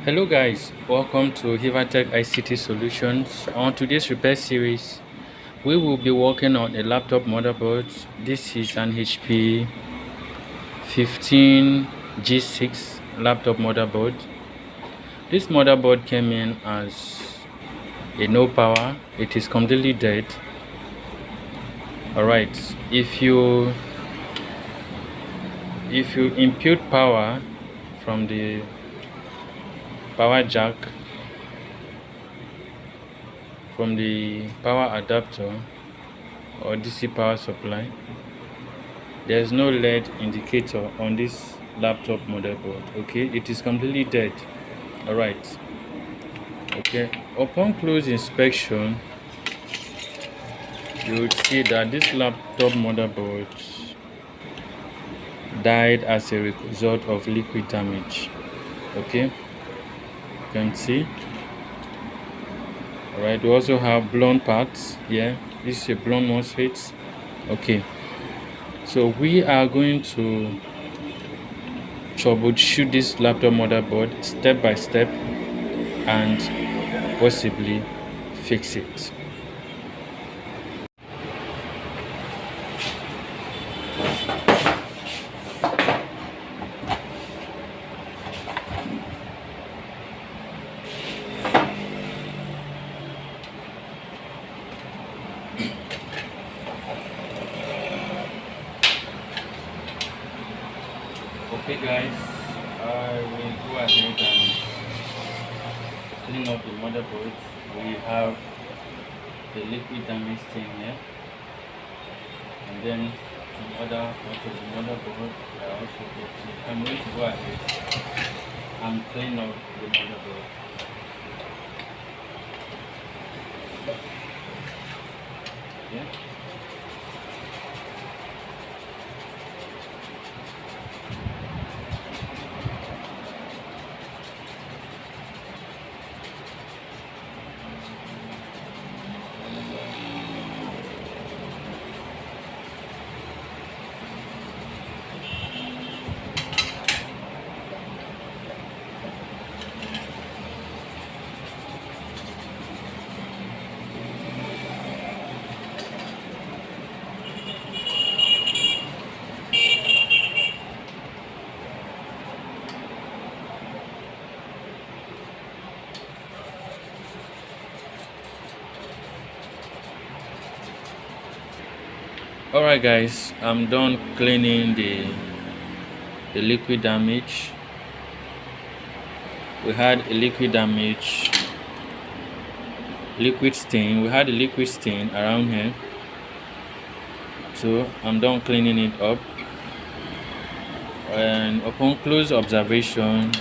Hello guys, welcome to Heavatek ICT Solutions. On today's repair series, we will be working on a laptop motherboard. This is an HP 15 G6 laptop motherboard. This motherboard came in as a no power. It is completely dead. Alright, if you input power from the power jack from the power adapter or DC power supply, there is no LED indicator on this laptop motherboard. Okay, it is completely dead. All right. Okay, upon close inspection, you would see that this laptop motherboard died as a result of liquid damage. Okay, you can see. All right, we also have blown parts here. This is a blown MOSFET. Okay, so we are going to troubleshoot this laptop motherboard step by step and possibly fix it. Okay guys, I will go ahead and clean up the motherboard. We have the liquid damage thing here, and then some other parts of the motherboard are also dirty. I'm going to go ahead and clean up the motherboard. Yeah. Alright guys, I'm done cleaning the liquid damage. We had a liquid damage, liquid stain. We had a liquid stain around here, so I'm done cleaning it up. And upon close observation,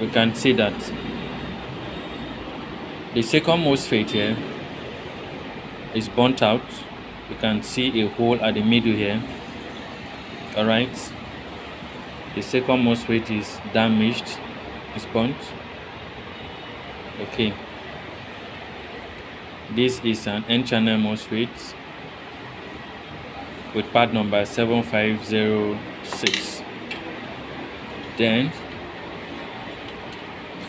we can see that the second MOSFET here is burnt out. You can see a hole at the middle here. All right, the second MOSFET is damaged, is burnt. Okay, this is an N-channel MOSFET with part number 7506. Then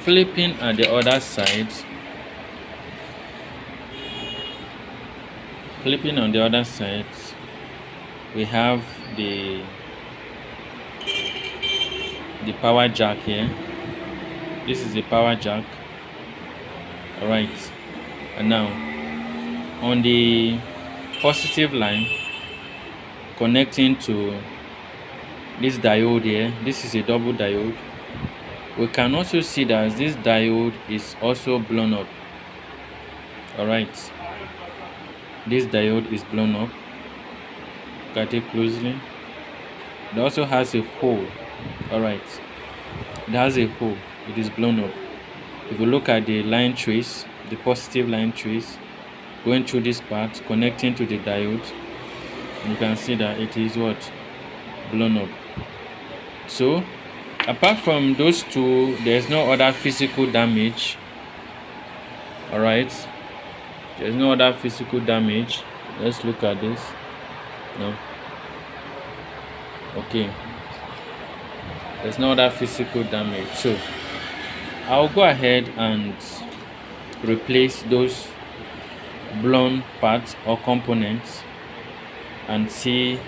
flipping at the other side, we have the power jack here. This is the power jack. All right, and now on the positive line connecting to this diode here, this is a double diode. We can also see that this diode is also blown up. All right, this diode is blown up. Look at it closely. It also has a hole. All right, it has a hole. It is blown up. If you look at the line trace, the positive line trace going through this part connecting to the diode, you can see that it is what? Blown up. So apart from those two, there's no other physical damage. All right, there's no other physical damage. Let's look at this. No. Okay, there's no other physical damage. So I'll go ahead and replace those blown parts or components and see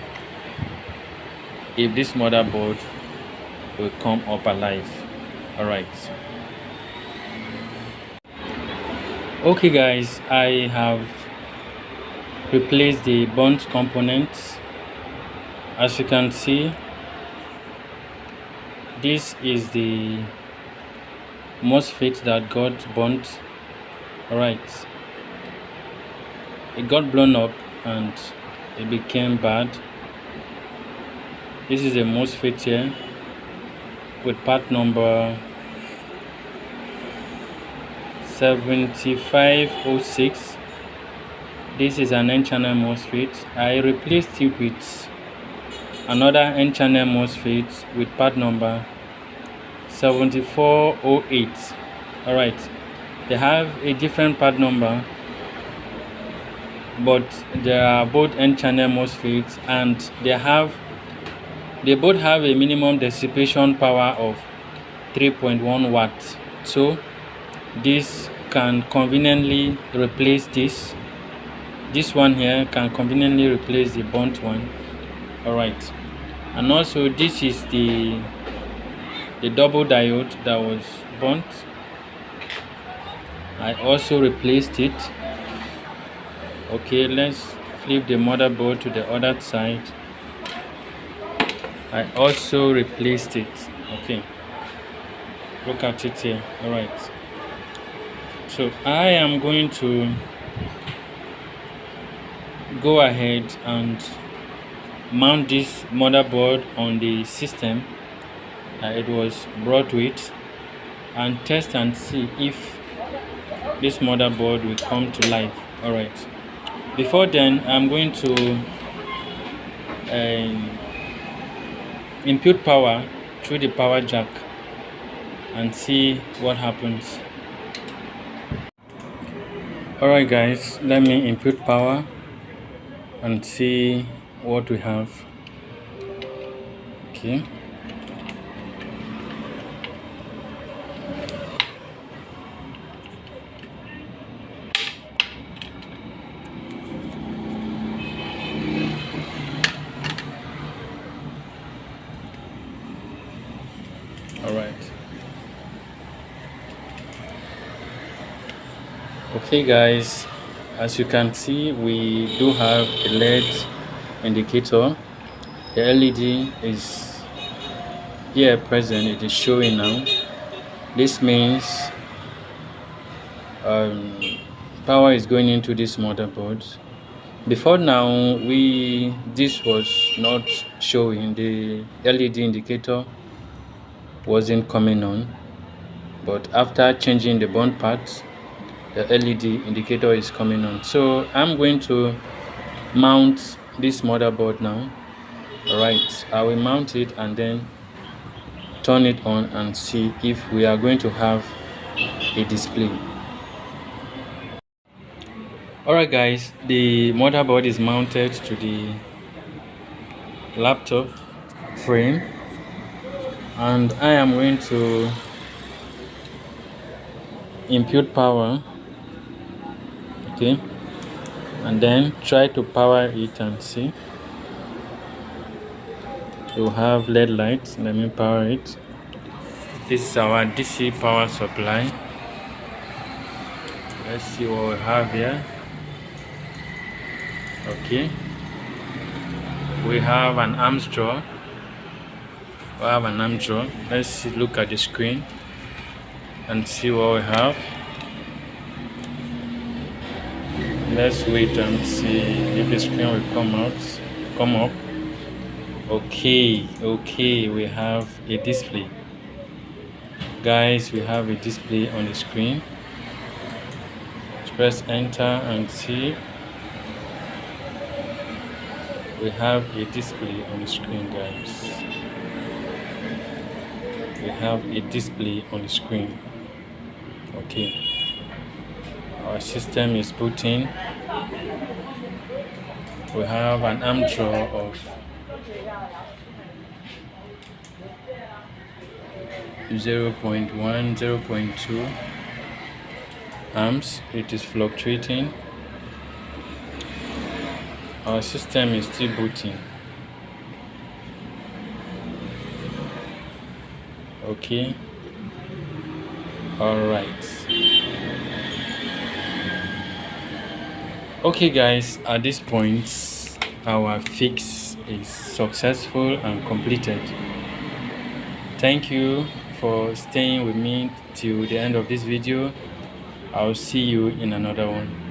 if this motherboard will come up alive. Alright, okay guys, I have replaced the burnt components. As you can see, this is the MOSFET that got burnt. Alright, it got blown up and it became bad. This is a MOSFET here with part number 7506. This is an N-channel MOSFET. I replaced it with another N-channel MOSFET with part number 7408. Alright, they have a different part number, but they are both N-channel MOSFETs, and they both have a minimum dissipation power of 3.1 watts. So this can conveniently replace this. This one here can conveniently replace the burnt one. Alright, and also this is the double diode that was burnt. I also replaced it. Okay, let's flip the motherboard to the other side. I also replaced it. Okay, look at it here. Alright, so I am going to go ahead and mount this motherboard on the system that it was brought with and test and see if this motherboard will come to life. Alright, before then I'm going to input power through the power jack and see what happens. Alright guys, let me input power and see what we have. Okay, okay guys, as you can see, we do have a LED indicator. The LED is here present, it is showing now. This means power is going into this motherboard. Before now, this was not showing, the LED indicator wasn't coming on, but after changing the burn parts, the LED indicator is coming on. So I'm going to mount this motherboard now. Alright, I will mount it and then turn it on and see if we are going to have a display. Alright guys, the motherboard is mounted to the laptop frame, and I am going to input power. Okay, and then try to power it and see. We'll have LED lights. Let me power it. This is our DC power supply. Let's see what we have here. Okay, we have an arms drawer. Let's see, look at the screen and see what we have. Let's wait and see if the screen will come up. Okay, we have a display. Guys, we have a display on the screen. Let's press enter and see. We have a display on the screen, guys. We have a display on the screen. Okay, our system is booting. We have an arm drawer of 0.1, 0.2 amps. It is fluctuating. Our system is still booting. Okay, all right. Okay guys, at this point our fix is successful and completed. Thank you for staying with me till the end of this video. I'll see you in another one.